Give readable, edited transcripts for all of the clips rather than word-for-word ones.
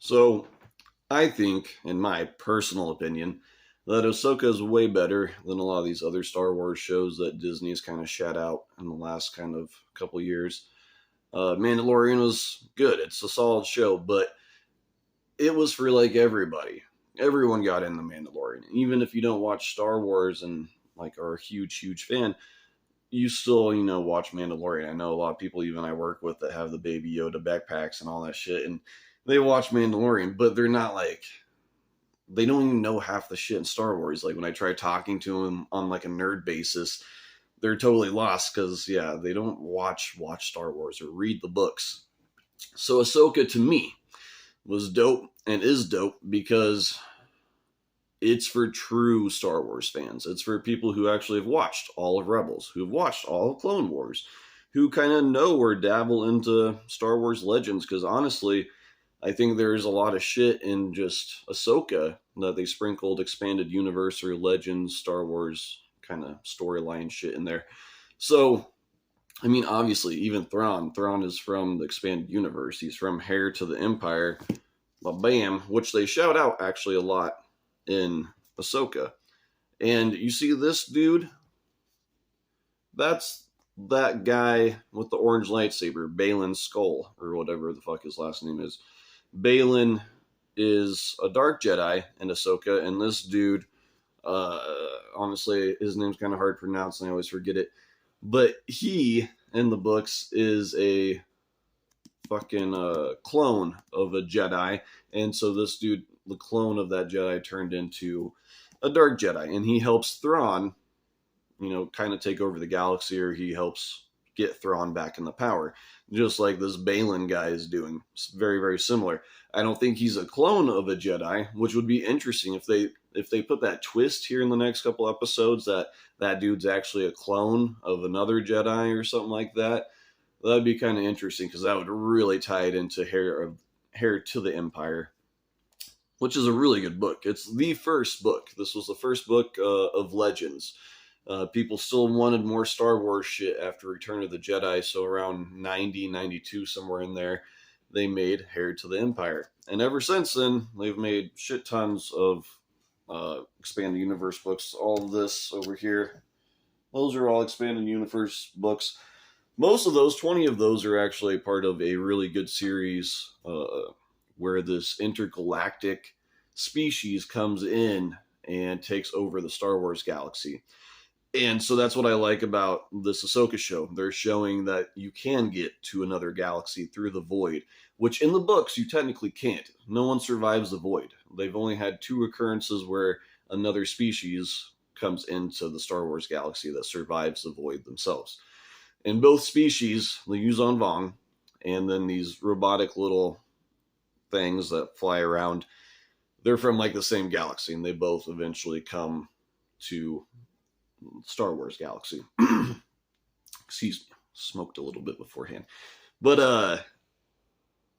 So, I think, in my personal opinion, that Ahsoka is way better than a lot of these other Star Wars shows that Disney's kind of shat out in the last kind of couple years. Mandalorian was good. It's a solid show, but it was for like everybody. Everyone got in the Mandalorian. Even if you don't watch Star Wars and like are a huge fan, you still, watch Mandalorian. I know a lot of people even I work with that have the Baby Yoda backpacks and all that shit, and they watch Mandalorian, but they're not like they don't even know half the shit in Star Wars. Like when I try talking to them on like a nerd basis, they're totally lost because they don't watch Star Wars or read the books. So Ahsoka to me was dope and is dope because it's for true Star Wars fans. It's for people who actually have watched all of Rebels, who have watched all of Clone Wars, who kind of know or dabble into Star Wars Legends. Because honestly, I think there's a lot of shit in just Ahsoka that they sprinkled expanded universe or Legends, Star Wars kind of storyline shit in there. So, I mean, obviously, even Thrawn. Thrawn is from the expanded universe. He's from Heir to the Empire. Bam, which they shout out actually a lot in Ahsoka. And you see this dude? That's that guy with the orange lightsaber, Balin Skull, or whatever the fuck his last name is. Balin is a dark Jedi in Ahsoka, and this dude, honestly, his name's kind of hard to pronounce, and I always forget it. But he, in the books, is a fucking clone of a Jedi, and so this dude, the clone of that Jedi, turned into a dark Jedi, and he helps Thrawn, kind of take over the galaxy, or he helps get Thrawn back in the power, just like this Balin guy is doing. It's very, very similar. I don't think he's a clone of a Jedi, which would be interesting if they put that twist here in the next couple episodes that dude's actually a clone of another Jedi or something like that. That'd be kind of interesting because that would really tie it into Heir to the Empire, which is a really good book. It's the first book. This was the first book of Legends. People still wanted more Star Wars shit after Return of the Jedi, so around 90, 92, somewhere in there, they made Heir to the Empire. And ever since then, they've made shit tons of expanded universe books. All of this over here, those are all expanded universe books. Most of those, 20 of those, are actually part of a really good series where this intergalactic species comes in and takes over the Star Wars galaxy. And so that's what I like about this Ahsoka show. They're showing that you can get to another galaxy through the void, which in the books you technically can't. No one survives the void. They've only had 2 occurrences where another species comes into the Star Wars galaxy that survives the void themselves. In both species, the Yuzon Vong, and then these robotic little things that fly around, they're from like the same galaxy, and they both eventually come to Star Wars galaxy. Excuse me, smoked a little bit beforehand. But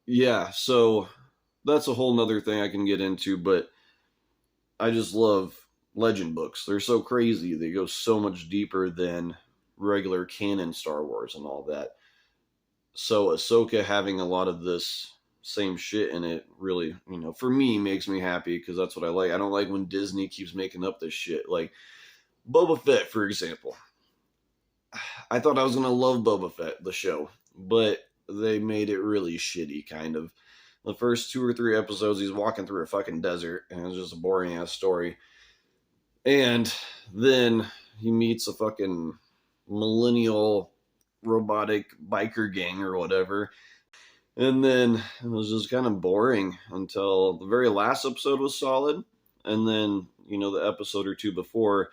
yeah, so that's a whole nother thing I can get into, but I just love legend books. They're so crazy. They go so much deeper than regular canon Star Wars and all that. So Ahsoka having a lot of this same shit in it really, for me, makes me happy because that's what I like. I don't like when Disney keeps making up this shit. Like Boba Fett, for example. I thought I was going to love Boba Fett, the show, but they made it really shitty, kind of. The first 2 or 3 episodes, he's walking through a fucking desert, and it's just a boring-ass story. And then he meets a fucking millennial robotic biker gang or whatever. And then it was just kind of boring until the very last episode was solid. And then, the episode or 2 before,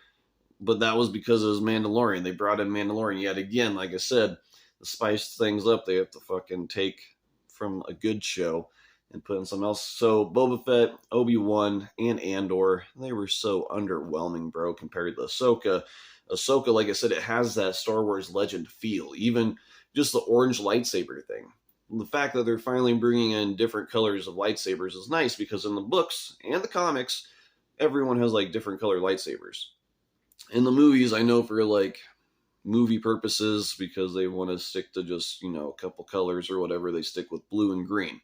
but that was because it was Mandalorian. They brought in Mandalorian yet again. Like I said, to spice things up, they have to fucking take from a good show and put in something else. So Boba Fett, Obi-Wan, and Andor, they were so underwhelming, bro, compared to Ahsoka. Ahsoka, like I said, it has that Star Wars legend feel. Even just the orange lightsaber thing. The fact that they're finally bringing in different colors of lightsabers is nice because in the books and the comics, everyone has like different color lightsabers. In the movies, I know for like movie purposes, because they want to stick to just, a couple colors or whatever, they stick with blue and green.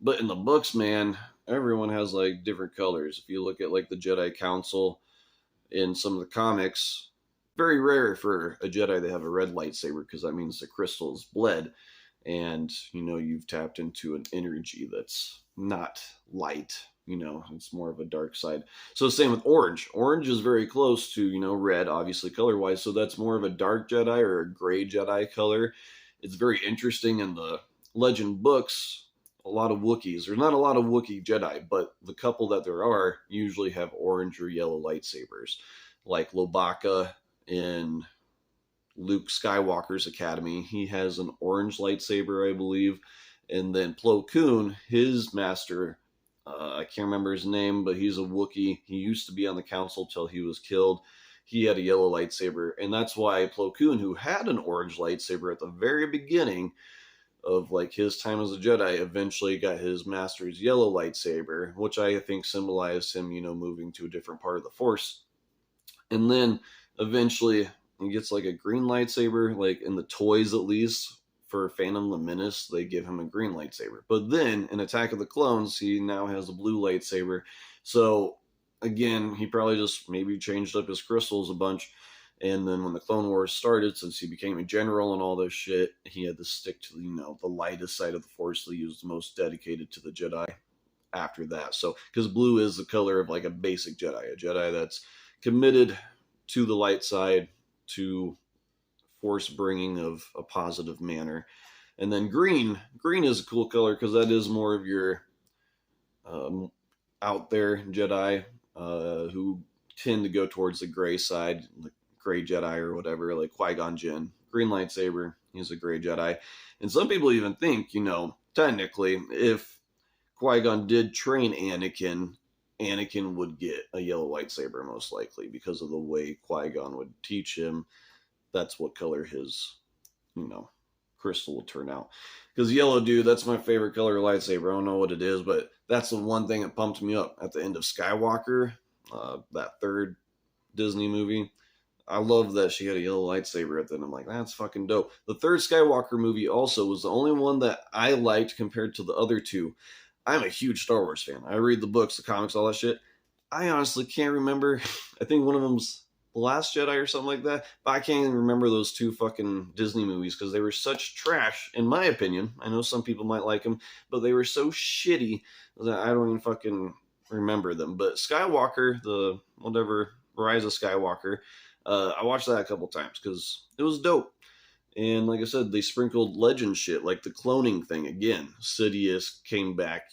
But in the books, man, everyone has like different colors. If you look at like the Jedi Council in some of the comics, very rare for a Jedi to have a red lightsaber because that means the crystal is bled, and you've tapped into an energy that's not light. It's more of a dark side. So same with orange. Orange is very close to red, obviously color wise. So that's more of a dark Jedi or a gray Jedi color. It's very interesting in the legend books. A lot of Wookiees. There's not a lot of Wookiee Jedi, but the couple that there are usually have orange or yellow lightsabers, like Lobaka in Luke Skywalker's academy. He has an orange lightsaber, I believe. And then Plo Koon, his master, I can't remember his name, but he's a Wookiee. He used to be on the council till he was killed. He had a yellow lightsaber. And that's why Plo Koon, who had an orange lightsaber at the very beginning of like his time as a Jedi, eventually got his master's yellow lightsaber, which I think symbolized him, moving to a different part of the Force. And then eventually he gets like a green lightsaber, like in the toys at least. For Phantom the Menace, they give him a green lightsaber. But then in Attack of the Clones, he now has a blue lightsaber. So again, he probably just maybe changed up his crystals a bunch. And then when the Clone Wars started, since he became a general and all this shit, he had to stick to, the lightest side of the Force that he was the most dedicated to the Jedi after that. So, because blue is the color of like a basic Jedi, a Jedi that's committed to the light side, to Force bringing of a positive manner. And then green is a cool color because that is more of your out there Jedi who tend to go towards the gray side, the gray Jedi or whatever, like Qui-Gon Jinn. Green lightsaber, he's a gray Jedi. And some people even think, technically, if Qui-Gon did train Anakin, Anakin would get a yellow lightsaber most likely because of the way Qui-Gon would teach him. That's what color his, crystal will turn out. Because yellow, dude, that's my favorite color of lightsaber. I don't know what it is, but that's the one thing that pumped me up at the end of Skywalker, that third Disney movie. I love that she had a yellow lightsaber at the end. I'm like, that's fucking dope. The third Skywalker movie also was the only one that I liked compared to the other two. I'm a huge Star Wars fan. I read the books, the comics, all that shit. I honestly can't remember. I think one of them's The Last Jedi or something like that. But I can't even remember those two fucking Disney movies because they were such trash, in my opinion. I know some people might like them, but they were so shitty that I don't even fucking remember them. But Skywalker, the whatever, Rise of Skywalker, I watched that a couple times because it was dope. And like I said, they sprinkled legend shit, like the cloning thing again. Sidious came back,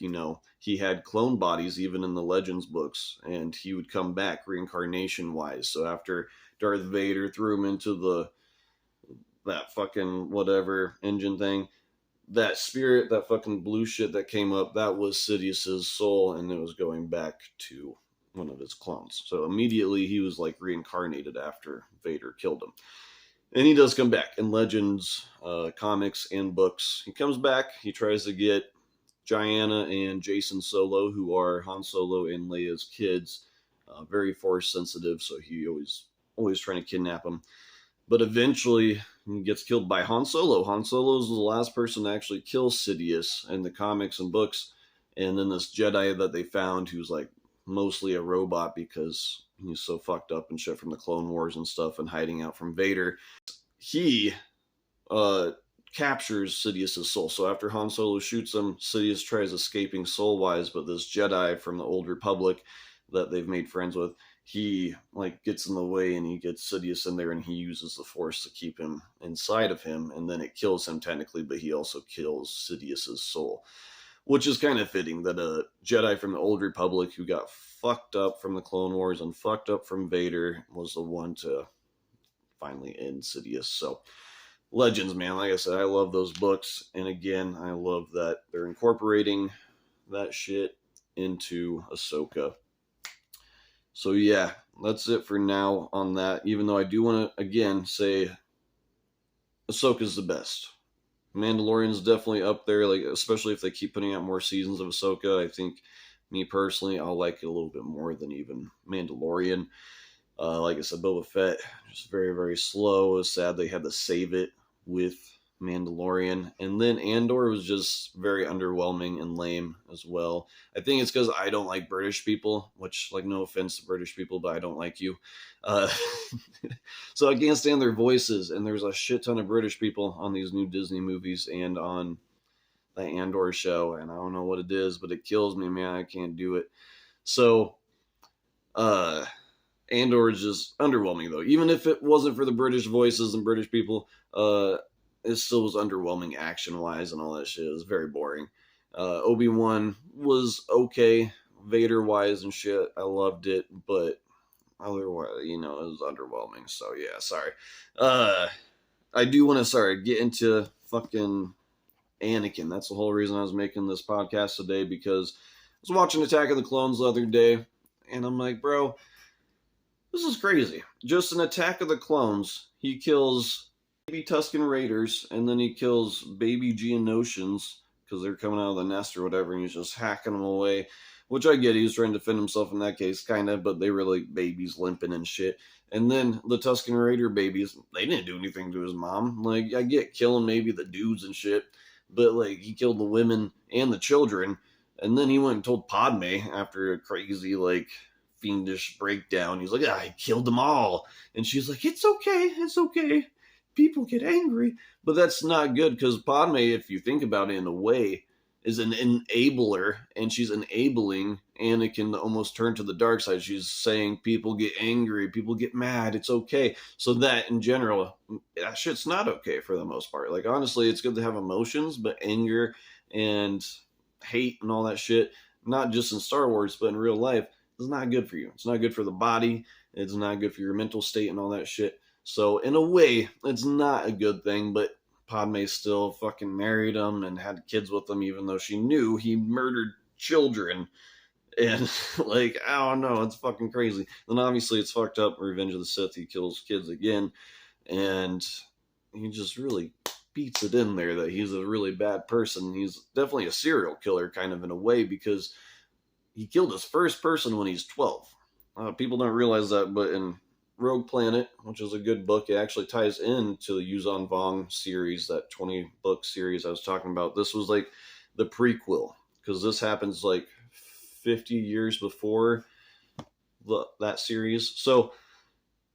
he had clone bodies even in the Legends books, and he would come back reincarnation-wise. So after Darth Vader threw him into that fucking whatever engine thing, that spirit, that fucking blue shit that came up, that was Sidious's soul, and it was going back to one of his clones. So immediately he was like reincarnated after Vader killed him. And he does come back in Legends, comics, and books. He comes back. He tries to get Gianna and Jason Solo, who are Han Solo and Leia's kids, very force sensitive, so he always trying to kidnap them. But eventually, he gets killed by Han Solo. Han Solo is the last person to actually kill Sidious in the comics and books. And then this Jedi that they found, who's like mostly a robot because he's so fucked up and shit from the Clone Wars and stuff and hiding out from Vader. He captures Sidious's soul. So after Han Solo shoots him, Sidious tries escaping soul-wise, but this Jedi from the Old Republic that they've made friends with, he like gets in the way and he gets Sidious in there and he uses the Force to keep him inside of him, and then it kills him technically, but he also kills Sidious's soul. Which is kind of fitting that a Jedi from the Old Republic who got fucked up from the Clone Wars and fucked up from Vader was the one to finally end Sidious. So, Legends, man. Like I said, I love those books. And again, I love that they're incorporating that shit into Ahsoka. So, yeah, that's it for now on that. Even though I do want to, again, say Ahsoka's the best. Mandalorian's definitely up there, like especially if they keep putting out more seasons of Ahsoka. I think, me personally, I'll like it a little bit more than even Mandalorian. Like I said, Boba Fett just very, very slow. It was sad they had to save it with Mandalorian. And then Andor was just very underwhelming and lame as well. I think it's because I don't like British people, which, like, no offense to British people, but I don't like you. Uh, so I can't stand their voices. And there's a shit ton of British people on these new Disney movies and on the Andor show. And I don't know what it is, but it kills me, man. I can't do it. So, Andor is just underwhelming, though. Even if it wasn't for the British voices and British people, it still was underwhelming action-wise and all that shit. It was very boring. Obi-Wan was okay, Vader-wise and shit. I loved it, but otherwise, it was underwhelming. So, yeah, sorry. I do want to, get into fucking Anakin. That's the whole reason I was making this podcast today, because I was watching Attack of the Clones the other day, and I'm like, bro, this is crazy. Just an Attack of the Clones, he kills baby Tusken Raiders, and then he kills baby Geonosians, because they're coming out of the nest or whatever, and he's just hacking them away. Which I get, he was trying to defend himself in that case, kind of, but they were like babies limping and shit. And then the Tusken Raider babies, they didn't do anything to his mom. Like, I get killing maybe the dudes and shit, but, like, he killed the women and the children, and then he went and told Padme after a crazy, like, fiendish breakdown. He's like, I killed them all. And she's like, it's okay. People get angry. But that's not good, because Padme, if you think about it in a way, is an enabler, and she's enabling Anakin to almost turn to the dark side. She's saying people get angry, people get mad, it's okay. So that, in general, that shit's not okay for the most part. Like, honestly, it's good to have emotions, but anger and hate and all that shit, not just in Star Wars, but in real life, is not good for you. It's not good for the body. It's not good for your mental state and all that shit. So, in a way, it's not a good thing, but Padme still fucking married him and had kids with him, even though she knew he murdered children. And, like, I don't know, it's fucking crazy. Then obviously it's fucked up. Revenge of the Sith, he kills kids again. And he just really beats it in there that he's a really bad person. He's definitely a serial killer, kind of, in a way, because he killed his first person when he's 12. People don't realize that, but in Rogue Planet, which is a good book, it actually ties into the Yuzan Vong series, that 20-book series I was talking about. This was like the prequel, because this happens like 50 years before that series. So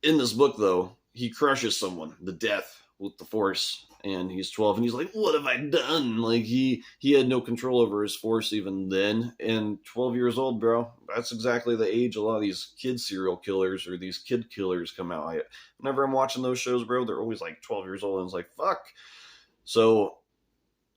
in this book, though, he crushes someone to death with the Force, and he's 12, and he's like, what have I done? Like, he had no control over his Force even then, and 12 years old, bro, that's exactly the age a lot of these kid serial killers or these kid killers come out. Whenever I'm watching those shows, bro, they're always like 12 years old, and it's like, fuck. So,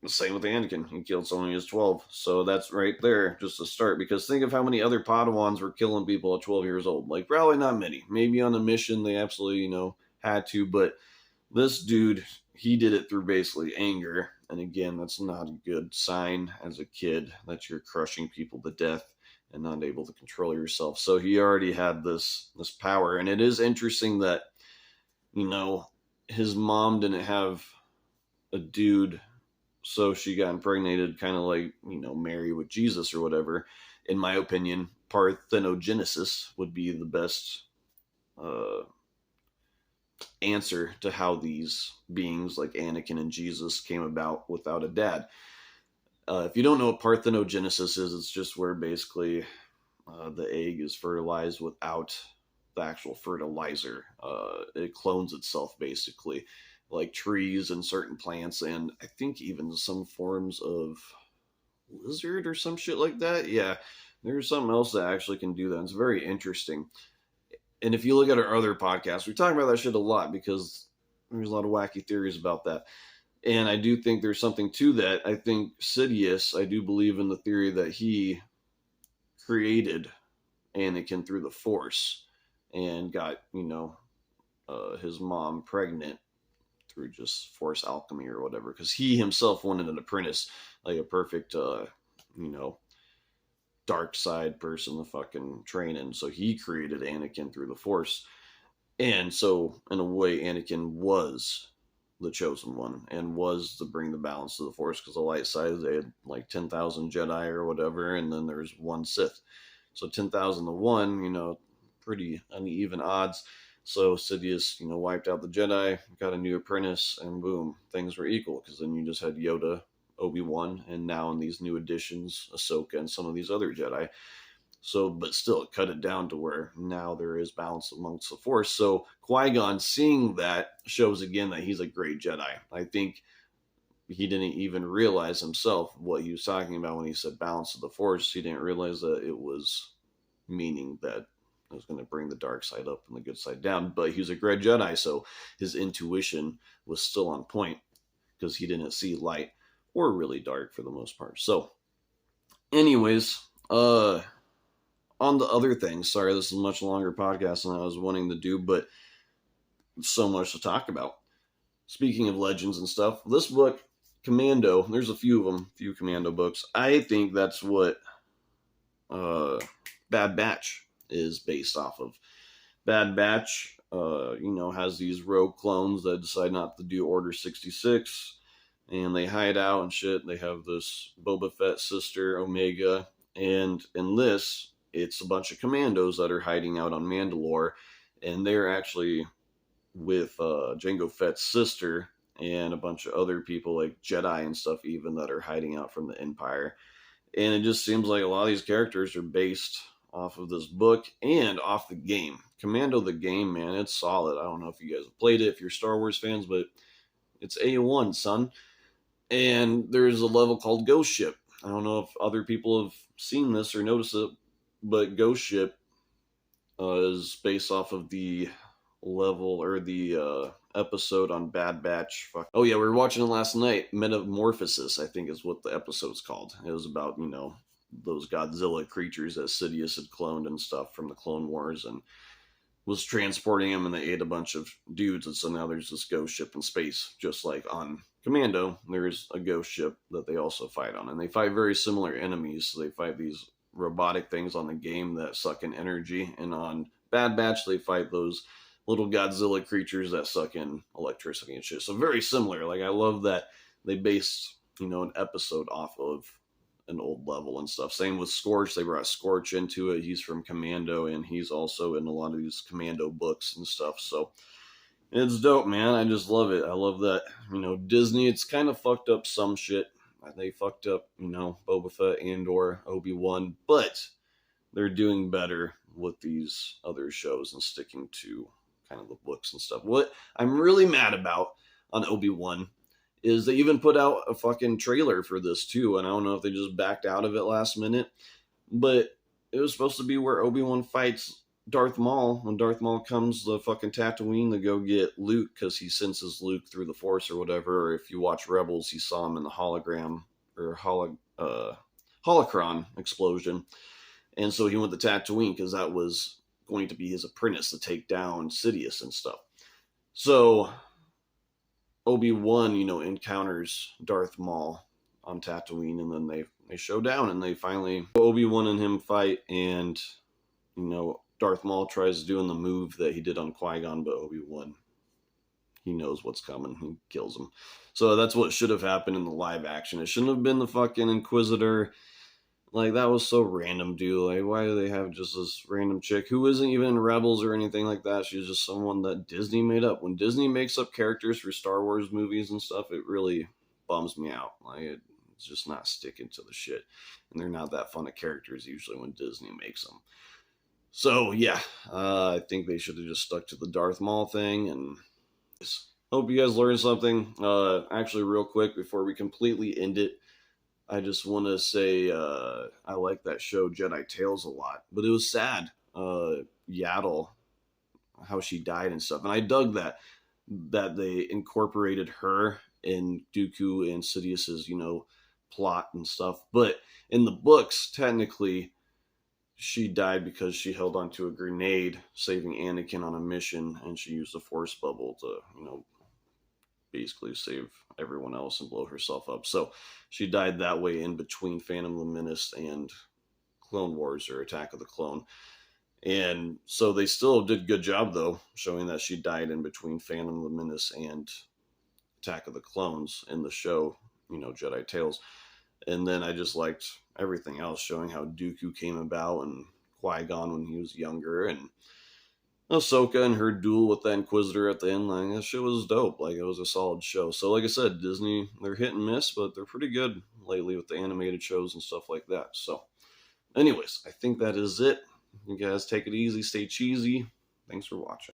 same with Anakin. He killed someone when he was 12. So that's right there, just to start. Because think of how many other Padawans were killing people at 12 years old. Like, probably not many. Maybe on a mission they absolutely, had to. But this dude, he did it through basically anger. And again, that's not a good sign as a kid that you're crushing people to death and not able to control yourself. So he already had this power. And it is interesting that, his mom didn't have a dude, so she got impregnated, kind of like, Mary with Jesus or whatever. In my opinion, parthenogenesis would be the best answer to how these beings like Anakin and Jesus came about without a dad. If you don't know what parthenogenesis is, it's just where basically the egg is fertilized without the actual fertilizer. It clones itself, basically, like trees and certain plants, and I think even some forms of lizard or some shit like that. Yeah, there's something else that actually can do that. It's very interesting. And if you look at our other podcasts, we talk about that shit a lot because there's a lot of wacky theories about that. And I do think there's something to that. I think Sidious, I do believe in the theory that he created Anakin through the Force and got, his mom pregnant through just Force alchemy or whatever. Because he himself wanted an apprentice, like a perfect, dark side person to fucking train in. So he created Anakin through the Force. And so, in a way, Anakin was the chosen one and was to bring the balance to the Force, because the light side, they had like 10,000 Jedi or whatever, and then there's one Sith. So 10,000 to 1, pretty uneven odds. So Sidious, wiped out the Jedi, got a new apprentice, and boom, things were equal. Because then you just had Yoda, Obi-Wan, and now in these new additions, Ahsoka and some of these other Jedi. So, but still, it cut it down to where now there is balance amongst the Force. So Qui-Gon seeing that shows again that he's a great Jedi. I think he didn't even realize himself what he was talking about when he said balance of the Force. He didn't realize that it was meaning that it was going to bring the dark side up and the good side down. But he was a great Jedi, so his intuition was still on point because he didn't see light or really dark for the most part. So, anyways, on the other things, sorry, this is a much longer podcast than I was wanting to do, but so much to talk about. Speaking of legends and stuff, this book, Commando, there's a few of them, few Commando books. I think that's what Bad Batch is based off of. Bad Batch, has these rogue clones that decide not to do Order 66, and they hide out and shit. They have this Boba Fett sister, Omega, and in this, it's a bunch of commandos that are hiding out on Mandalore, and they're actually with Jango Fett's sister and a bunch of other people like Jedi and stuff even that are hiding out from the Empire. And it just seems like a lot of these characters are based off of this book and off the game. Commando the game, man, it's solid. I don't know if you guys have played it, if you're Star Wars fans, but it's A1, son. And there's a level called Ghost Ship. I don't know if other people have seen this or noticed it, but Ghost Ship is based off of the level or the episode on Bad Batch. Oh yeah, we were watching it last night. Metamorphosis, I think, is what the episode's called. It was about those Godzilla creatures that Sidious had cloned and stuff from the Clone Wars and was transporting them, and they ate a bunch of dudes. And so now there's this ghost ship in space, just like on Commando. There's a ghost ship that they also fight on, and they fight very similar enemies. So they fight these robotic things on the game that suck in energy, and on Bad Batch they fight those little Godzilla creatures that suck in electricity and shit. So very similar. Like, I love that they based, an episode off of an old level and stuff. Same with Scorch. They brought Scorch into it. He's from Commando, and he's also in a lot of these Commando books and stuff. So it's dope, man. I just love it. I love that, Disney, it's kind of fucked up some shit. They fucked up, Boba Fett and or Obi-Wan, but they're doing better with these other shows and sticking to kind of the books and stuff. What I'm really mad about on Obi-Wan is they even put out a fucking trailer for this too, and I don't know if they just backed out of it last minute, but it was supposed to be where Obi-Wan fights Darth Maul when Darth Maul comes to fucking Tatooine to go get Luke because he senses Luke through the Force or whatever. Or if you watch Rebels, he saw him in the hologram or holocron explosion, and so he went to Tatooine because that was going to be his apprentice to take down Sidious and stuff. So Obi-Wan, encounters Darth Maul on Tatooine, and then they show down, and they finally, Obi-Wan and him fight, and, Darth Maul tries doing the move that he did on Qui-Gon, but Obi-Wan, he knows what's coming. He kills him. So that's what should have happened in the live action. It shouldn't have been the fucking Inquisitor. Like, that was so random, dude. Like, why do they have just this random chick who isn't even in Rebels or anything like that? She's just someone that Disney made up. When Disney makes up characters for Star Wars movies and stuff, it really bums me out. Like, it's just not sticking to the shit. And they're not that fun of characters usually when Disney makes them. So, yeah, I think they should have just stuck to the Darth Maul thing. And hope you guys learned something. Actually, real quick, before we completely end it, I just want to say I like that show Jedi Tales a lot, but it was sad. Yaddle, how she died and stuff, and I dug that they incorporated her in Dooku and Sidious's plot and stuff. But in the books, technically, she died because she held onto a grenade, saving Anakin on a mission, and she used a force bubble to basically save everyone else and blow herself up. So she died that way in between Phantom of the Menace and Clone Wars or Attack of the Clone. And so they still did a good job, though, showing that she died in between Phantom of the Menace and Attack of the Clones in the show, Jedi Tales. And then I just liked everything else, showing how Dooku came about and Qui-Gon when he was younger. And Ahsoka and her duel with the Inquisitor at the end, like, that shit was dope. Like, it was a solid show. So, like I said, Disney, they're hit and miss, but they're pretty good lately with the animated shows and stuff like that. So, anyways, I think that is it. You guys take it easy, stay cheesy. Thanks for watching.